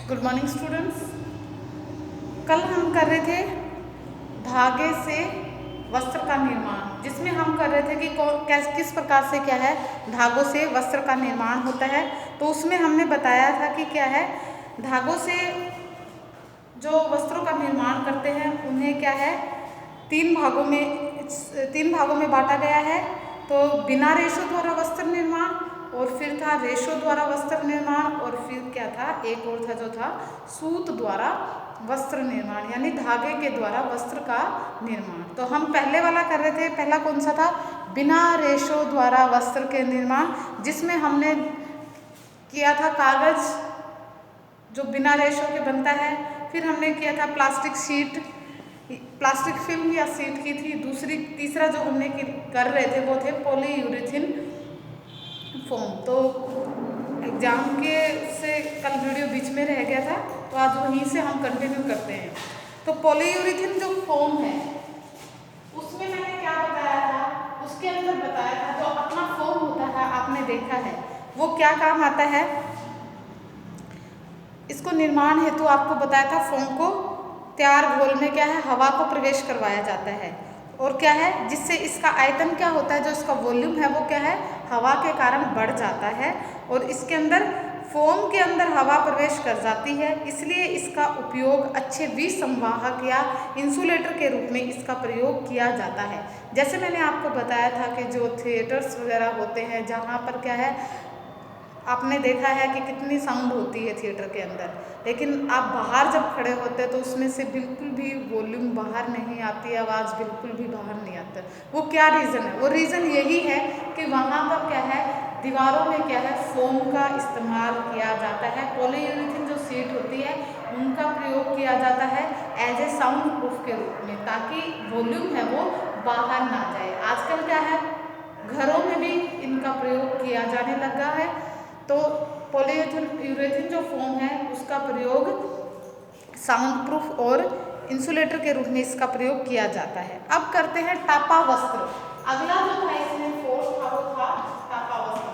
Good morning students. कल हम कर रहे थे धागे से वस्त्र का निर्माण, जिसमें हम कर रहे थे कि किस प्रकार से क्या है धागों से वस्त्र का निर्माण होता है। तो उसमें हमने बताया था कि क्या है धागों से जो वस्त्रों का निर्माण करते हैं उन्हें क्या है तीन भागों में बांटा गया है। तो बिना रेशों द्वारा वस्त्र निर्माण, और फिर था रेशों द्वारा वस्त्र निर्माण, और फिर क्या था एक और था जो था सूत द्वारा वस्त्र निर्माण, यानी धागे के द्वारा वस्त्र का निर्माण। तो हम पहले वाला कर रहे थे। पहला कौन सा था? बिना रेशों द्वारा वस्त्र के निर्माण, जिसमें हमने किया था कागज जो बिना रेशों के बनता है। फिर हमने किया था प्लास्टिक फिल्म या सीट की थी। तीसरा जो हमने कर रहे थे वो थे पॉलीयूरेथीन फोम। तो एग्जाम के से कल वीडियो बीच में रह गया था, तो आज वहीं से हम कंटिन्यू करते हैं। तो पॉलीयूरेथीन जो फोम है उसमें मैंने क्या बताया था, उसके अंदर बताया था जो अपना फोम होता है आपने देखा है वो क्या काम आता है। इसको निर्माण हेतु आपको बताया था फोम को तैयार घोल में क्या है हवा को प्रवेश करवाया जाता है, और क्या है जिससे इसका आयतन क्या होता है, जो इसका वॉल्यूम है वो क्या है हवा के कारण बढ़ जाता है, और इसके अंदर फोम के अंदर हवा प्रवेश कर जाती है। इसलिए इसका उपयोग अच्छे विसंवाहक या इंसुलेटर के रूप में इसका प्रयोग किया जाता है। जैसे मैंने आपको बताया था कि जो थिएटर्स वगैरह होते हैं जहाँ पर क्या है आपने देखा है कि कितनी साउंड होती है थिएटर के अंदर, लेकिन आप बाहर जब खड़े होते हैं तो उसमें से बिल्कुल भी वॉल्यूम बाहर नहीं आती, आवाज़ बिल्कुल भी बाहर नहीं आता। वो क्या रीज़न है? वो रीज़न यही है कि वहाँ पर क्या है दीवारों में क्या है फोम का इस्तेमाल किया जाता है। पॉलीयूरेथीन जो सीट होती है उनका प्रयोग किया जाता है एज ए साउंड प्रूफ के रूप में, ताकि वॉल्यूम है वो बाहर ना जाए। आजकल क्या है घरों में भी इनका प्रयोग किया जाने लगा है। तो पॉलीयूरेथीन जो फोम है उसका प्रयोग साउंड प्रूफ और इंसुलेटर के रूप में इसका प्रयोग किया जाता है। अब करते हैं टापा वस्त्र। अगला जो था इसमें फोर्थ था वो था टापा वस्त्र।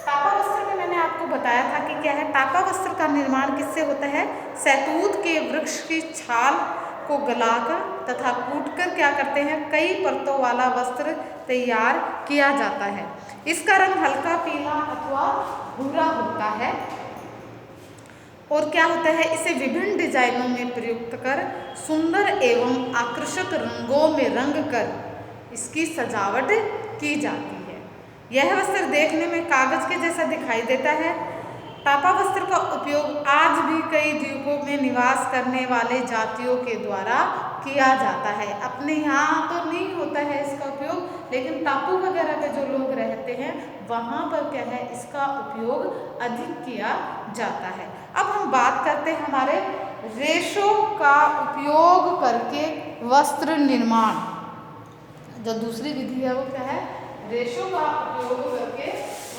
टापा वस्त्र में मैंने आपको बताया था कि क्या है टापा वस्त्र का निर्माण किससे होता है? शहतूत के वृक्ष की छाल को गलाकर तथा कूटकर क्या करते हैं कई परतों वाला वस्त्र तैयार किया जाता है। इसका रंग हल्का पीला अथवा भूरा होता है, और क्या होता है इसे विभिन्न डिजाइनों में प्रयुक्त कर सुंदर एवं आकर्षक रंगों में रंग कर इसकी सजावट की जाती है। यह वस्त्र देखने में कागज के जैसा दिखाई देता है। टापा वस्त्र का उपयोग आज भी कई द्वीपों में निवास करने वाले जातियों के द्वारा किया जाता है। अपने यहाँ तो नहीं होता है इसका उपयोग, लेकिन टापू वगैरह पे जो लोग रहते हैं वहाँ पर क्या है इसका उपयोग अधिक किया जाता है। अब हम बात करते हैं हमारे रेशों का उपयोग करके वस्त्र निर्माण। जो दूसरी विधि है वो क्या है? रेशों का उपयोग करके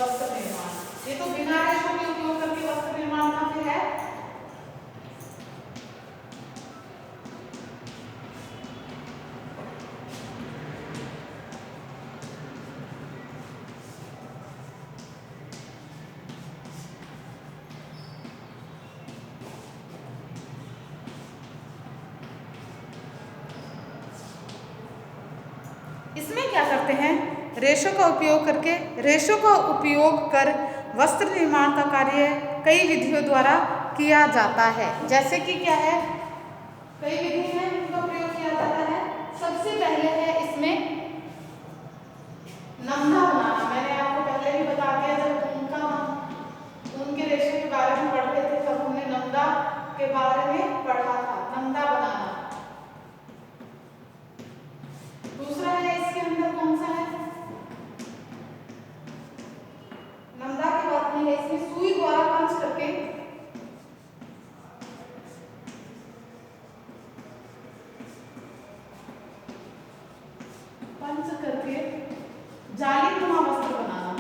वस्त्र निर्माण। ये तो बिना रेशों के उपयोग करके वस्त्र निर्माण का फिर है इसमें क्या करते हैं रेशों का उपयोग कर वस्त्र निर्माण का कार्य कई विधियों द्वारा किया जाता है। जैसे कि क्या है कई विधि हैं उनका प्रयोग किया जाता है। सबसे पहले है इसमें नमदा बनाना। मैंने आपको पहले भी बता दिया जब उनके रेशे के बारे में पढ़ते थे तब हमने नमदा के बारे में पढ़ा था। नमदा बनाना। दूसरा है इसके अंदर कौन सा है? नमदा की बात नहीं है, इसमें सुई द्वारा पंच करके जालीनुमा वस्त्र बनाना।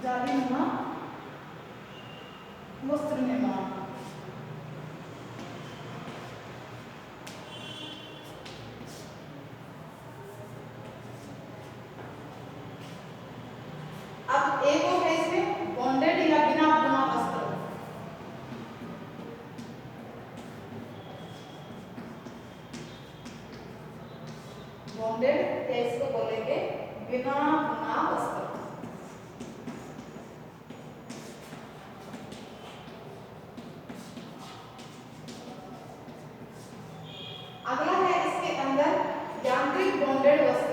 जालीनुमा वस्त्र निर्माण। बॉन्डेड या इसको बोलेंगे बिना बुना वस्त्र। अगला है इसके अंदर यांत्रिक बॉन्डेड वस्त्र।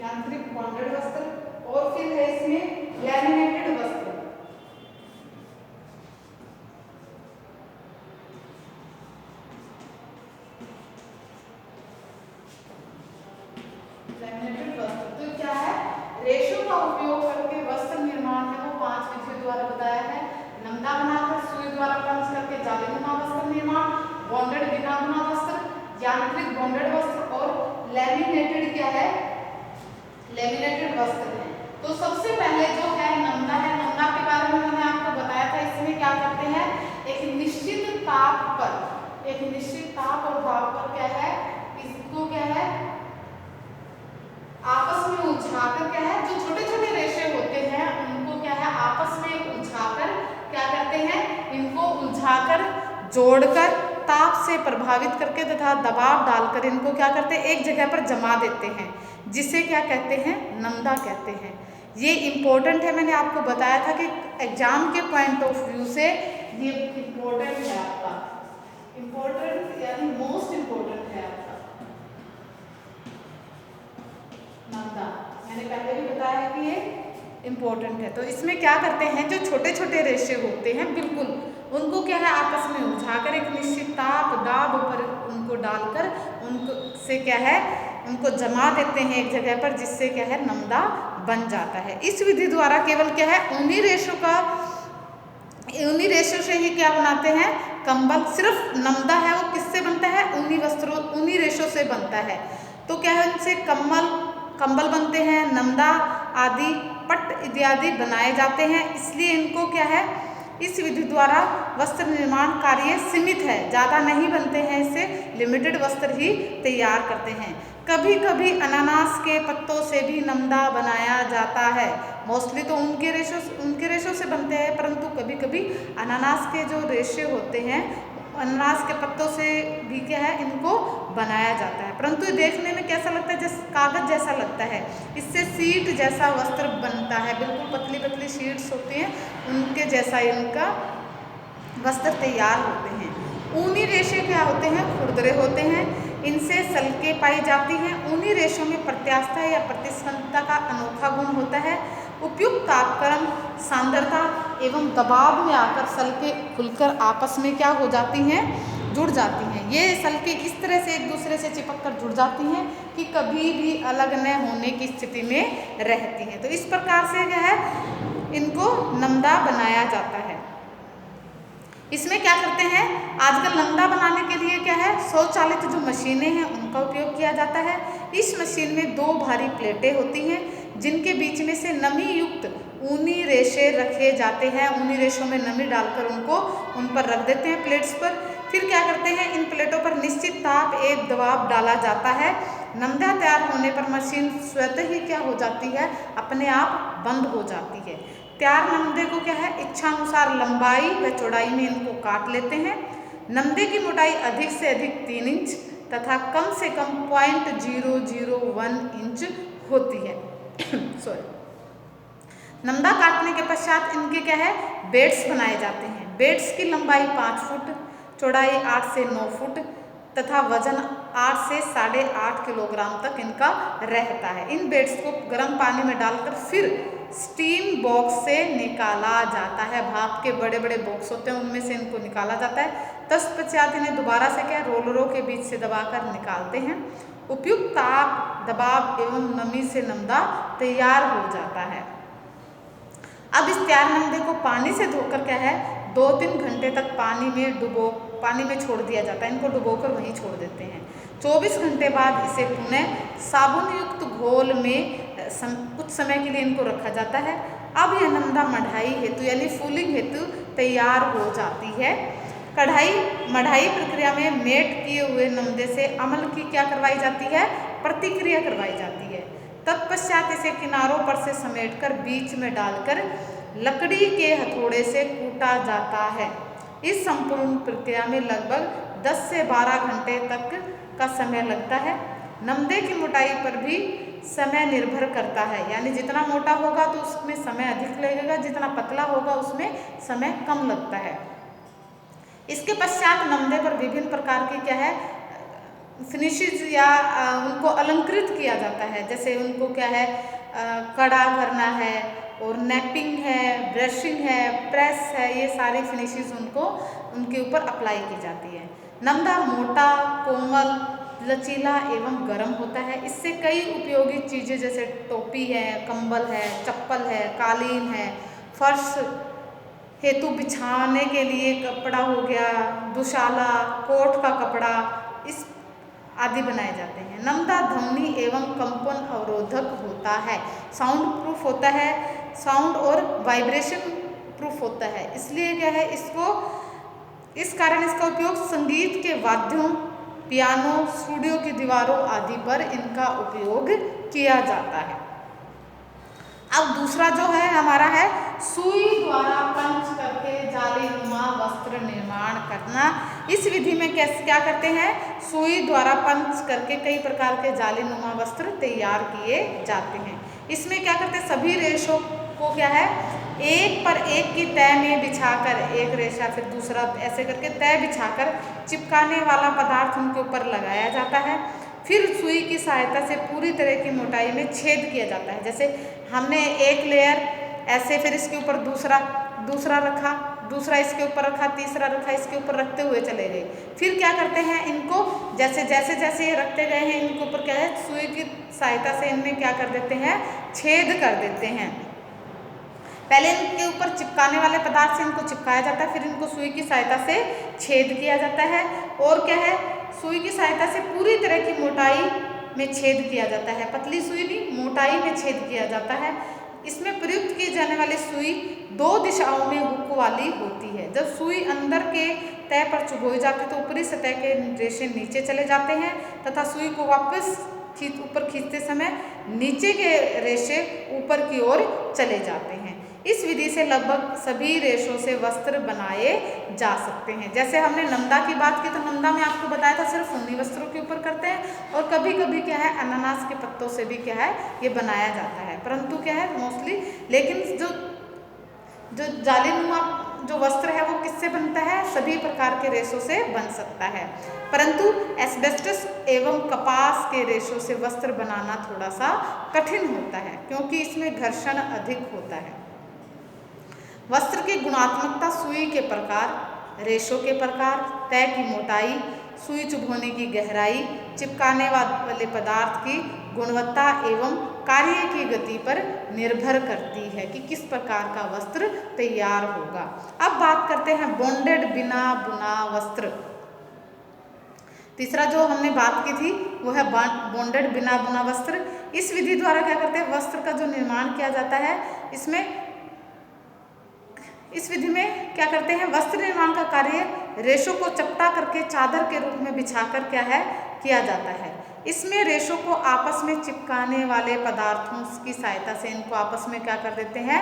यांत्रिक बॉन्डेड वस्त्र और फिर है इसमें लैमिनेटेड वस्त्र। लैमिनेटेड वस्त्र तो क्या है, रेशों का उपयोग करके वस्त्र निर्माण है वो 5 विधियों द्वारा बताया है। नमदा बनाकर सुई द्वारा पंच करके जाली बुना वस्त्र निर्माण, बॉन्डेड बिना बुना वस्त्र, यांत्रिक बॉन्डेड वस्त्र और लैमिनेटेड क्या है, लैमिनेटेड वस्त्र है। तो सबसे पहले जो है नमदा है, नमदा के बारे में मैंने आपको बताया था। इसमें क्या करते हैं, एक निश्चित ताप पर, एक निश्चित ताप और दाब पर क्या है, इसको क्या है आपस में उलझाकर क्या है, जो छोटे छोटे रेशे होते हैं उनको क्या है आपस में उलझाकर क्या करते हैं, इनको उलझाकर जोड़कर ताप से प्रभावित करके तथा दबाव डालकर इनको क्या करते हैं, एक जगह पर जमा देते हैं, जिसे क्या कहते हैं, नमदा कहते हैं। ये इम्पोर्टेंट है, मैंने आपको बताया था कि एग्जाम के पॉइंट ऑफ व्यू से ये इम्पोर्टेंट है आपका, इम्पोर्टेंट यानी मोस्ट इम्पोर्टेंट है आपका नमदा। मैंने पहले भी बताया कि ये इम्पोर्टेंट है। तो इसमें क्या करते हैं, जो छोटे छोटे रेशे होते हैं बिल्कुल उनको क्या है आपस में उलझाकर एक निश्चित ताप दाब पर उनको डालकर उनको से क्या है उनको जमा देते हैं एक जगह पर, जिससे क्या है नमदा बन जाता है। इस विधि द्वारा केवल क्या है ऊनी रेशों से ही क्या बनाते हैं, कंबल। सिर्फ नमदा है वो किससे बनता है, ऊनी वस्त्रों ऊनी रेशों से बनता है। तो क्या है उनसे कंबल बनते हैं, नमदा आदि पट इत्यादि बनाए जाते हैं। इसलिए इनको क्या है इस विधि द्वारा वस्त्र निर्माण कार्य सीमित है, ज़्यादा नहीं बनते हैं, इससे लिमिटेड वस्त्र ही तैयार करते हैं। कभी कभी अनानास के पत्तों से भी नमदा बनाया जाता है। मोस्टली तो उनके रेशों से बनते हैं, परंतु कभी कभी अनानास के जो रेशे होते हैं अनानास के पत्तों से भी क्या है इनको बनाया जाता है। परंतु ये देखने में कैसा लगता है, जैसे कागज जैसा लगता है। इससे शीट जैसा वस्त्र बनता है, बिल्कुल पतली पतली शीट्स होती हैं, उनके जैसा इनका वस्त्र तैयार होते हैं। ऊनी रेशे क्या होते हैं, खुरदरे होते हैं, इनसे सल्के पाई जाती हैं। ऊनी रेशों में प्रत्यास्थता या प्रतिस्पंदता का अनोखा गुण होता है। उपयुक्त तापक्रम सांद्रता एवं दबाव में आकर सल्के खुलकर आपस में क्या हो जाती हैं, जुड़ जाती हैं। ये सल्के इस तरह से एक दूसरे से चिपक कर जुड़ जाती हैं कि कभी भी अलग न होने की स्थिति में रहती हैं। तो इस प्रकार से क्या है इनको नमदा बनाया जाता है। इसमें क्या करते हैं, आजकल नमदा बनाने के लिए क्या है स्वचालित जो मशीनें हैं उनका उपयोग किया जाता है। इस मशीन में 2 भारी प्लेटें होती हैं, जिनके बीच में से नमी युक्त ऊनी रेशे रखे जाते हैं। ऊनी रेशों में नमी डालकर उनको उन पर रख देते हैं प्लेट्स पर। फिर क्या करते हैं, इन प्लेटों पर निश्चित ताप एवं दबाव डाला जाता है। नमदा तैयार होने पर मशीन स्वतः ही क्या हो जाती है, अपने आप बंद हो जाती है। तैयार नमदे को क्या है इच्छानुसार लंबाई व चौड़ाई में इनको काट लेते हैं। नमदे की मोटाई अधिक से अधिक 3 इंच तथा कम से कम 0.001 इंच होती है। सॉरी। नमदा काटने के पश्चात इनके क्या है बेड्स बनाए जाते हैं। बेड्स की लंबाई 5 फुट, चौड़ाई 8 से 9 फुट तथा वजन 8 से 8.5 किलोग्राम तक इनका रहता है। इन बेड्स को गर्म पानी में डालकर फिर स्टीम बॉक्स से निकाला जाता है। भाप के बड़े बड़े बॉक्स होते हैं उनमें से इनको निकाला जाता है। तत्पश्चात इन्हें दोबारा से क्या रोलरों के बीच से दबाकर निकालते हैं। उपयुक्त ताप दबाव एवं नमी से नमदा तैयार हो जाता है। अब इस तैयार नमदे को पानी से धोकर क्या है 2-3 घंटे तक पानी में छोड़ दिया जाता है। इनको डुबोकर वहीं छोड़ देते हैं। 24 घंटे बाद इसे पुनः साबुन युक्त घोल में कुछ समय के लिए इनको रखा जाता है। अब यह नमदा मढ़ाई हेतु यानी फूलिंग हेतु तैयार हो जाती है। कढ़ाई मढ़ाई प्रक्रिया में मेट किए हुए नमदे से अमल की क्या करवाई जाती है, प्रतिक्रिया करवाई जाती है। तत्पश्चात इसे किनारों पर से समेटकर बीच में डालकर लकड़ी के हथौड़े से कूटा जाता है। इस संपूर्ण प्रक्रिया में लगभग 10 से 12 घंटे तक का समय लगता है। नमदे की मोटाई पर भी समय निर्भर करता है, यानी जितना मोटा होगा तो उसमें समय अधिक लगेगा, जितना पतला होगा उसमें समय कम लगता है। इसके पश्चात नमदे पर विभिन्न प्रकार की क्या है फिनिशेज या उनको अलंकृत किया जाता है। जैसे उनको क्या है कड़ा करना है और नैपिंग है, ब्रशिंग है, प्रेस है, ये सारी फिनिशेज उनको उनके ऊपर अप्लाई की जाती है। नमदा मोटा, कोमल, लचीला एवं गर्म होता है। इससे कई उपयोगी चीज़ें जैसे टोपी है, कंबल है, चप्पल है, कालीन है, फर्श हेतु बिछाने के लिए कपड़ा हो गया, दुशाला, कोट का कपड़ा, इस आदि बनाए जाते हैं। नमदा ध्वनि एवं कंपन अवरोधक होता है, साउंड प्रूफ होता है, साउंड और वाइब्रेशन प्रूफ होता है। इसलिए क्या है इसको इस कारण इसका उपयोग संगीत के वाद्यों, पियानो, स्टूडियो की दीवारों आदि पर इनका उपयोग किया जाता है। अब दूसरा जो है हमारा है सुई द्वारा पंच करके जालीनुमा वस्त्र निर्माण करना। इस विधि में कैसे क्या करते हैं, सुई द्वारा पंच करके कई प्रकार के जालीनुमा वस्त्र तैयार किए जाते हैं। इसमें क्या करते हैं सभी रेशों को क्या है एक पर एक की तय में बिछाकर, एक रेशा फिर दूसरा ऐसे करके तय बिछाकर चिपकाने वाला पदार्थ उनके ऊपर लगाया जाता है। फिर सुई की सहायता से पूरी तरह की मोटाई में छेद किया जाता है। जैसे हमने एक लेयर ऐसे, फिर इसके ऊपर दूसरा रखा, दूसरा इसके ऊपर रखा, तीसरा रखा, इसके ऊपर रखते हुए चले गए। फिर क्या करते हैं इनको जैसे जैसे ये रखते गए हैं इनके ऊपर क्या है सुई की सहायता से इनमें क्या कर देते हैं छेद कर देते हैं। पहले इनके ऊपर चिपकाने वाले पदार्थ से इनको चिपकाया जाता है, फिर इनको सुई की सहायता से छेद किया जाता है और क्या है सुई की सहायता से पूरी तरह की मोटाई में छेद किया जाता है। पतली सुई नहीं, मोटाई में छेद किया जाता है। इसमें प्रयुक्त की जाने वाली सुई 2 दिशाओं में हुक वाली होती है। जब सुई अंदर के तह पर चुभोई जाती है तो ऊपरी सतह के रेशे नीचे चले जाते हैं तथा सुई को वापस ऊपर खींचते समय नीचे के रेशे ऊपर की ओर चले जाते हैं। इस विधि से लगभग सभी रेशों से वस्त्र बनाए जा सकते हैं। जैसे हमने नंदा की बात की तो नंदा में आपको बताया था सिर्फ ऊनी वस्त्रों के ऊपर करते हैं और कभी कभी क्या है अनानास के पत्तों से भी क्या है ये बनाया जाता है, परंतु क्या है मोस्टली लेकिन जो जालीनुमा जो वस्त्र है वो किससे बनता है, सभी प्रकार के रेशों से बन सकता है, परंतु एस्बेस्टस एवं कपास के रेशों से वस्त्र बनाना थोड़ा सा कठिन होता है क्योंकि इसमें घर्षण अधिक होता है। वस्त्र की गुणात्मकता सुई के प्रकार, रेशों के प्रकार, तय की मोटाई, सुई चुभोने की गहराई, चिपकाने वाले पदार्थ की गुणवत्ता एवं कार्य की गति पर निर्भर करती है कि किस प्रकार का वस्त्र तैयार होगा। अब बात करते हैं बॉन्डेड बिना बुना वस्त्र। तीसरा जो हमने बात की थी वो है बॉन्डेड बिना बुना वस्त्र। इस विधि द्वारा क्या करते हैं वस्त्र का जो निर्माण किया जाता है इस विधि में क्या करते हैं वस्त्र निर्माण का कार्य रेशों को चपटा करके चादर के रूप में बिछाकर क्या है किया जाता है। इसमें रेशों को आपस में चिपकाने वाले पदार्थों की सहायता से इनको आपस में क्या कर देते हैं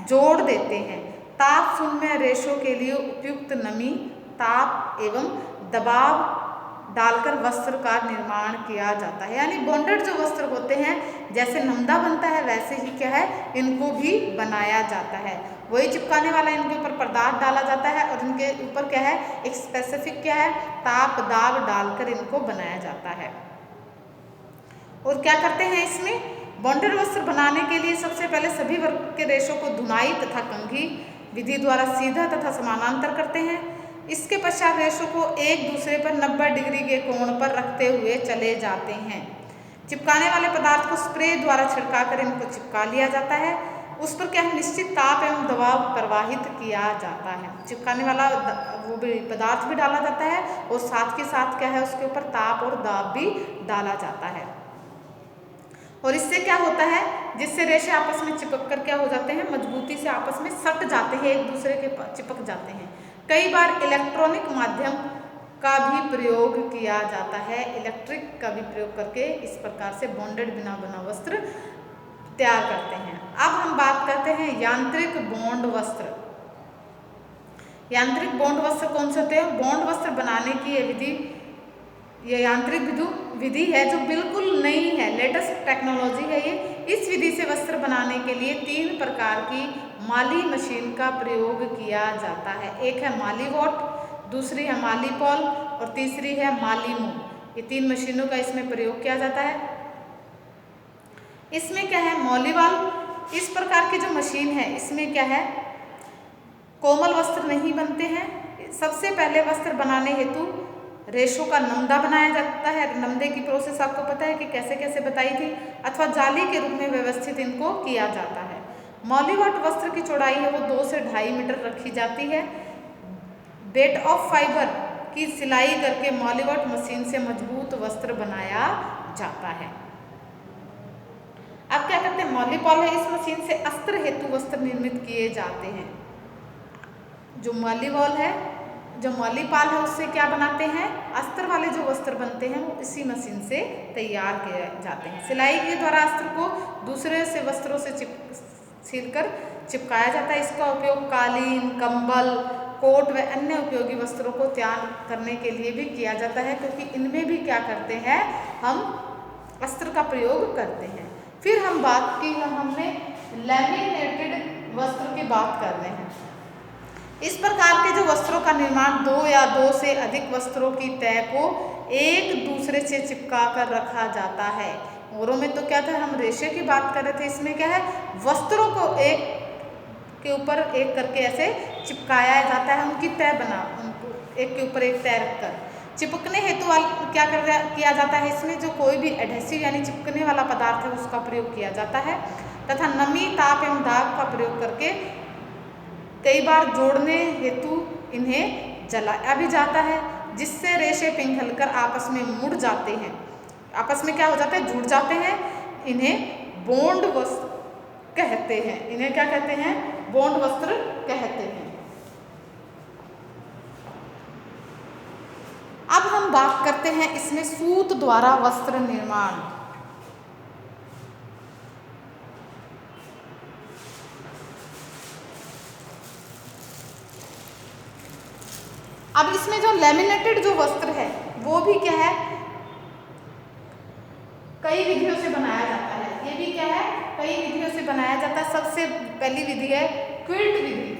जोड़ देते हैं। ताप शून्य रेशों के लिए उपयुक्त नमी, ताप एवं दबाव डालकर वस्त्र का निर्माण किया जाता है। यानी बॉन्डेड जो वस्त्र होते हैं जैसे नमदा बनता है वैसे ही क्या है इनको भी बनाया जाता है। वही चिपकाने वाला इनके ऊपर पदार्थ डाला जाता है और इनके ऊपर क्या है एक स्पेसिफिक क्या है ताप दाब डालकर इनको बनाया जाता है। और क्या करते हैं इसमें बॉन्डेड वस्त्र बनाने के लिए सबसे पहले सभी वर्ग के रेशों को धुनाई तथा कंघी विधि द्वारा सीधा तथा समानांतर करते हैं। इसके पश्चात रेशों को एक दूसरे पर 90 डिग्री के कोण पर रखते हुए चले जाते हैं। चिपकाने वाले पदार्थ को स्प्रे द्वारा छिड़का कर इनको चिपका लिया जाता है। उस पर क्या है निश्चित ताप एवं दबाव प्रवाहित किया जाता है। चिपकाने वाला वो भी पदार्थ भी डाला जाता है और साथ के साथ क्या है उसके ऊपर ताप और दाब भी डाला जाता है। और इससे क्या होता है जिससे रेशे आपस में चिपक कर क्या हो जाते हैं मजबूती से आपस में सट जाते हैं, एक दूसरे के चिपक जाते हैं। कई बार इलेक्ट्रॉनिक माध्यम का भी प्रयोग किया जाता है, इलेक्ट्रिक का भी प्रयोग करके इस प्रकार से बॉन्डेड बिना बना वस्त्र तैयार करते हैं। अब हम बात करते हैं यांत्रिक बॉन्ड वस्त्र। यांत्रिक बॉन्ड वस्त्र कौन से होते हैं? बॉन्ड वस्त्र बनाने की ये यांत्रिक विधि है जो बिल्कुल नई है, लेटेस्ट टेक्नोलॉजी है ये। इस विधि से वस्त्र बनाने के लिए 3 प्रकार की माली मशीन का प्रयोग किया जाता है। एक है मालीवॉट, दूसरी है मालीपॉल और तीसरी है मालीमो। ये 3 मशीनों का इसमें प्रयोग किया जाता है। इसमें क्या है? मॉलीवाल, इस प्रकार की जो मशीन है इसमें क्या है? कोमल वस्त्र नहीं बनते हैं। सबसे पहले वस्त्र बनाने हेतु रेशों का नमदा बनाया जाता है। नमदे की प्रोसेस आपको पता है कि कैसे कैसे बताई थी, अथवा जाली के रूप में व्यवस्थित इनको किया जाता है। मॉलीवॉट वस्त्र की चौड़ाई है वो 2 से 2.5 मीटर रखी जाती है। बेट ऑफ फाइबर की सिलाई करके मॉलीवॉट मशीन से मजबूत वस्त्र बनाया जाता है। अब क्या करते हैं? मॉलीपॉल है, इस मशीन से अस्त्र हेतु वस्त्र निर्मित किए जाते हैं। जो मॉलीवॉल है, जो मॉलीपॉल है उससे क्या बनाते हैं? अस्त्र वाले जो वस्त्र बनते हैं वो इसी मशीन से तैयार किए जाते हैं। सिलाई के द्वारा अस्त्र को दूसरे से वस्त्रों से छीलकर चिपकाया जाता है। इसका उपयोग कालीन, कंबल, कोट व अन्य उपयोगी वस्त्रों को तैयार करने के लिए भी किया जाता है, क्योंकि इनमें भी क्या करते हैं? हम अस्त्र का प्रयोग करते हैं। फिर हम बात की, हमने लैमिनेटेड वस्त्र की बात कर रहे हैं। इस प्रकार के जो वस्त्रों का निर्माण 2 या 2 से अधिक वस्त्रों की तह को एक दूसरे से चिपका कर रखा जाता है। औरों में तो क्या था? हम रेशे की बात कर रहे थे। इसमें क्या है? वस्त्रों को एक के ऊपर एक करके ऐसे चिपकाया जाता है, उनकी तह बना, उनको एक के ऊपर एक तह रखकर चिपकने हेतु क्या किया जाता है? इसमें जो कोई भी एडहेसिव यानी चिपकने वाला पदार्थ है उसका प्रयोग किया जाता है, तथा नमी, ताप एवं दाब का प्रयोग करके कई बार जोड़ने हेतु इन्हें जलाया भी जाता है, जिससे रेशे पिघलकर आपस में मुड़ जाते हैं। आपस में क्या हो जाता है? जुड़ जाते हैं। इन्हें बॉन्ड वस्त्र कहते हैं। इन्हें क्या कहते हैं? बॉन्ड वस्त्र कहते हैं। अब हम बात करते हैं इसमें सूत द्वारा वस्त्र निर्माण। अब इसमें जो लैमिनेटेड जो वस्त्र है वो भी क्या है? कई विधियों से बनाया जाता है। ये भी क्या है? कई विधियों से बनाया जाता है। सबसे पहली विधि है क्विल्ट विधि।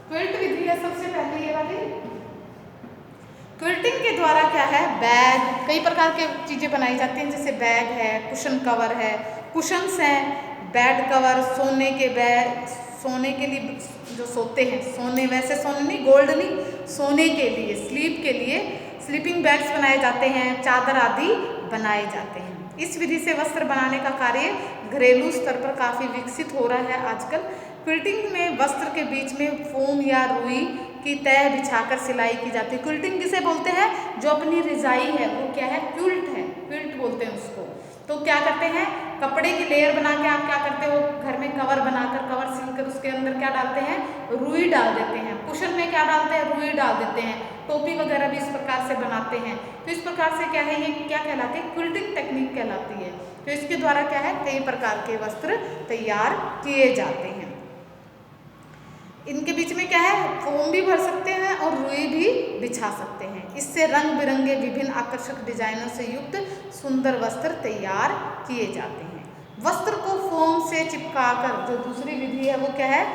क्विल्ट विधि है सबसे पहले ये वाली। क्विल्टिंग के द्वारा क्या है? बैग, कई प्रकार के चीजें बनाई जाती हैं, जैसे बैग है, कुशन कवर है, कुशन्स हैं, बेड कवर, सोने के बैग, सोने के लिए जो सोते हैं, सोने वैसे सोने नहीं, गोल्ड नहीं, सोने के लिए, स्लीप के लिए स्लीपिंग बैग्स बनाए जाते हैं, चादर आदि बनाए जाते हैं। इस विधि से वस्त्र बनाने का कार्य घरेलू स्तर पर काफ़ी विकसित हो रहा है आजकल। क्विल्टिंग में वस्त्र के बीच में फोम या रुई की तह बिछाकर सिलाई की जाती है। क्विल्टिंग किसे बोलते हैं? जो अपनी रजाई है वो क्या है? क्विल्ट है, क्विल्ट बोलते हैं उसको। तो क्या करते हैं? कपड़े की लेयर बना के आप क्या करते हो? घर में कवर बनाकर, कवर सिलकर उसके अंदर क्या डालते हैं? रुई डाल देते हैं। कुशन में क्या डालते हैं? रुई डाल देते हैं। टोपी वगैरह भी इस प्रकार से बनाते हैं। तो इस प्रकार से क्या है? ये क्या कहलाती है? क्विल्टिंग टेक्निक कहलाती है। तो इसके द्वारा क्या है? कई प्रकार के वस्त्र तैयार किए जाते हैं। इनके बीच में क्या है? फोम भी भर सकते हैं और रुई भी बिछा सकते हैं। इससे रंग बिरंगे विभिन्न आकर्षक डिजाइनों से युक्त सुंदर वस्त्र तैयार किए जाते हैं। वस्त्र को फोम से चिपकाकर, जो दूसरी विधि है वो क्या है?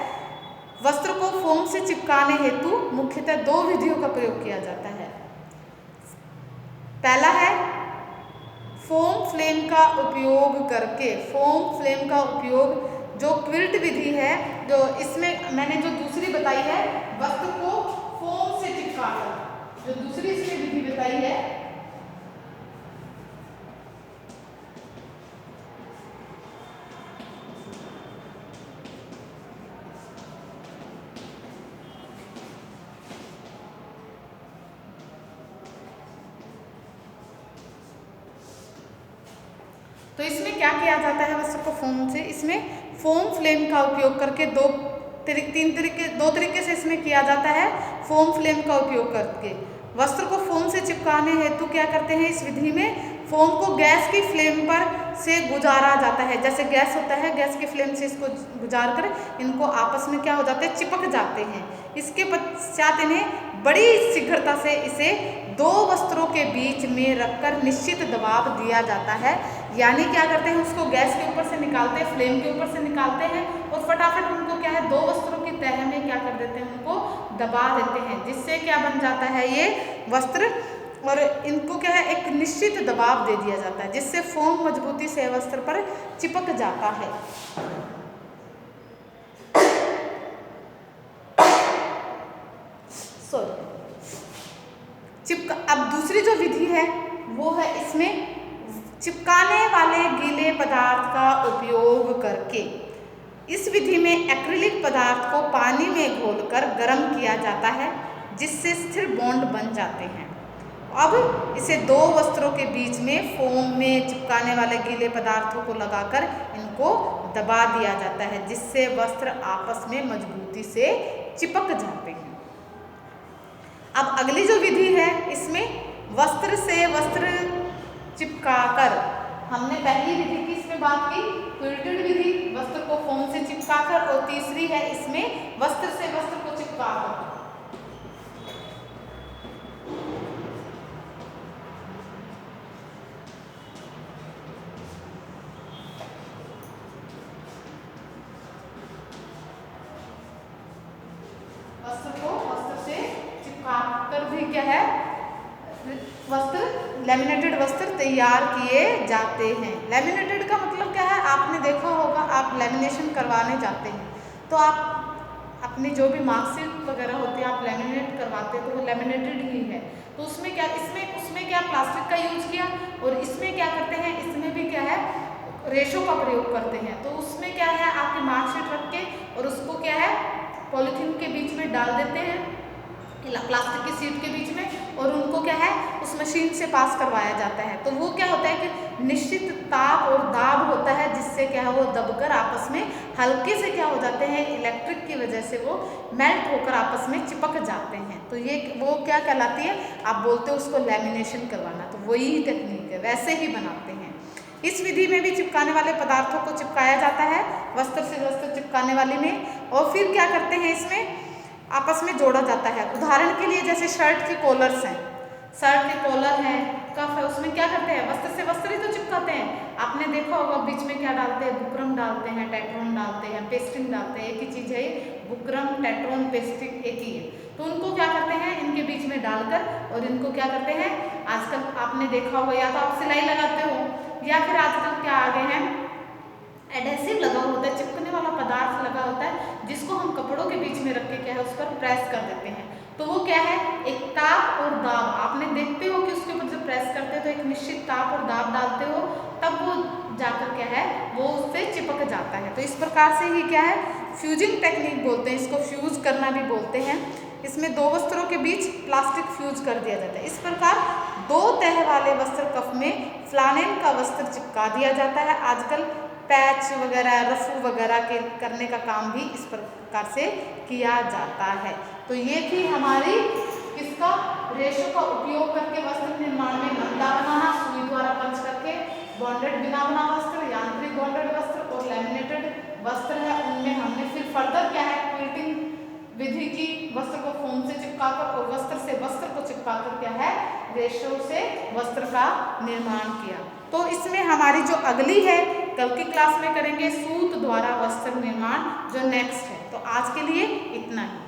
वस्त्र को फोम से चिपकाने हेतु मुख्यतः 2 विधियों का प्रयोग किया जाता है। पहला है फोम फ्लेम का उपयोग करके। फोम फ्लेम का उपयोग जो क्विल्ट विधि है, जो इसमें मैंने जो दूसरी बताई है, वस्त्र को फोम से चिपकाकर, जो दूसरी इसमें विधि बताई है, तो इसमें क्या किया जाता है वस्त्र को फोम से, इसमें फोम फ्लेम का उपयोग करके दो तरीके से इसमें किया जाता है। फोम फ्लेम का उपयोग करके वस्त्र को फोम से चिपकाने हेतु क्या करते हैं, इस विधि में फोम को गैस की फ्लेम पर से गुजारा जाता है। जैसे गैस होता है, गैस की फ्लेम से इसको गुजार कर इनको आपस में क्या हो जाते हैं, चिपक जाते हैं। इसके पश्चात इन्हें बड़ी शीघ्रता से इसे दो वस्त्रों के बीच में रखकर निश्चित दबाव दिया जाता है। यानी क्या करते हैं, उसको गैस के ऊपर से निकालते हैं, फ्लेम के ऊपर से निकालते हैं और फटाफट उनको क्या है, दो वस्त्रों की तह में क्या कर देते हैं, उनको दबा देते हैं, जिससे क्या बन जाता है ये वस्त्र। और इनको क्या है, एक निश्चित दबाव दे दिया जाता है, जिससे फोम मजबूती से वस्त्र पर चिपक जाता है। अब दूसरी जो विधि है वो है, इसमें चिपकाने वाले गीले पदार्थ का उपयोग करके इस विधि में एक्रिलिक पदार्थ को पानी में घोलकर गर्म किया जाता है, जिससे स्थिर बॉन्ड बन जाते हैं। अब इसे दो वस्त्रों के बीच में फोम में चिपकाने वाले गीले पदार्थों को लगाकर इनको दबा दिया जाता है, जिससे वस्त्र आपस में मजबूती से चिपक जाते हैं। अब अगली जो विधि है, इसमें वस्त्र से वस्त्र चिपकाकर, हमने पहली विधि की इसमें बात की क्विल्टेड विधि, वस्त्र को फोम से चिपकाकर, और तीसरी है इसमें वस्त्र से वस्त्र को चिपकाकर। वस्त्र को वस्त्र से चिपकाकर भी क्या है, वस्त्र लैमिनेटेड वस्त्र तैयार किए जाते हैं। लैमिनेटेड का मतलब क्या है, आपने देखा होगा, आप लैमिनेशन करवाने जाते हैं तो आप अपनी जो भी मार्कशीट वगैरह होती है आप लैमिनेट करवाते हैं, तो वो लैमिनेटेड ही है। तो उसमें क्या, उसमें क्या प्लास्टिक का यूज किया, और इसमें क्या करते हैं, इसमें भी क्या है रेशो का प्रयोग करते हैं। तो उसमें क्या है, आपकी मार्कशीट रख के और उसको क्या है पॉलीथीन के बीच में डाल देते हैं, प्लास्टिक की सीट के बीच में, और उनको क्या है उस मशीन से पास करवाया जाता है। तो वो क्या होता है कि निश्चित ताप और दाब होता है, जिससे क्या है वो दबकर आपस में हल्के से क्या हो जाते हैं, इलेक्ट्रिक की वजह से वो मेल्ट होकर आपस में चिपक जाते हैं। तो ये वो क्या कहलाती है, आप बोलते हो उसको लैमिनेशन करवाना, तो वही टेक्निक है, वैसे ही बनाते हैं। इस विधि में भी चिपकाने वाले पदार्थों को चिपकाया जाता है वस्त्र से वस्त्र चिपकाने वाले में, और फिर क्या करते हैं, इसमें आपस में जोड़ा जाता है। उदाहरण के लिए जैसे शर्ट के कॉलर्स हैं, शर्ट के कॉलर हैं, कफ है, उसमें क्या करते हैं, वस्त्र से वस्त्र ही तो चिपकाते हैं। आपने देखा होगा बीच में क्या डालते हैं, बुकरम डालते हैं, टेट्रोन डालते हैं, पेस्टिंग डालते हैं, एक ही चीज़ है, बुकरम टेट्रोन पेस्टिंग एक ही है। तो उनको क्या करते हैं, इनके बीच में डालकर और इनको क्या करते हैं, आजकल आपने देखा होगा, या तो आप सिलाई लगाते हो या फिर आजकल क्या आ गए हैं, एडहेसिव लगा होता है, चिपकने वाला पदार्थ लगा होता है, जिसको हम कपड़ों के बीच में रख के क्या है उस पर प्रेस कर देते हैं। तो वो क्या है, एक ताप और दाब, आपने देखते हो कि उसके ऊपर जब प्रेस करते हो तो एक निश्चित ताप और दाब डालते हो, तब वो जाकर क्या है वो उससे चिपक जाता है। तो इस प्रकार से ही क्या है फ्यूजिंग टेक्निक बोलते हैं, इसको फ्यूज करना भी बोलते हैं। इसमें दो वस्त्रों के बीच प्लास्टिक फ्यूज कर दिया जाता है। इस प्रकार दो तह वाले वस्त्र कफ में फ्लानेल का वस्त्र चिपका दिया जाता है। आजकल पैच वगैरह, रफू वगैरह के करने का काम भी इस प्रकार से किया जाता है। तो ये थी हमारी किसका, रेशो का उपयोग करके वस्त्र निर्माण में गंदा बनाना, सुई द्वारा पंच करके, बॉन्डेड बिना बना वस्त्र, यांत्रिक बॉन्डेड वस्त्र और लैमिनेटेड वस्त्र है। उनमें हमने फिर फर्दर क्या है क्विल्टिंग विधि की, वस्त्र को फोम से चिपकाकर और वस्त्र से वस्त्र को चिपकाकर क्या है रेशो से वस्त्र का निर्माण किया। तो इसमें हमारी जो अगली है कल की क्लास में करेंगे सूत द्वारा वस्त्र निर्माण, जो नेक्स्ट है। तो आज के लिए इतना ही।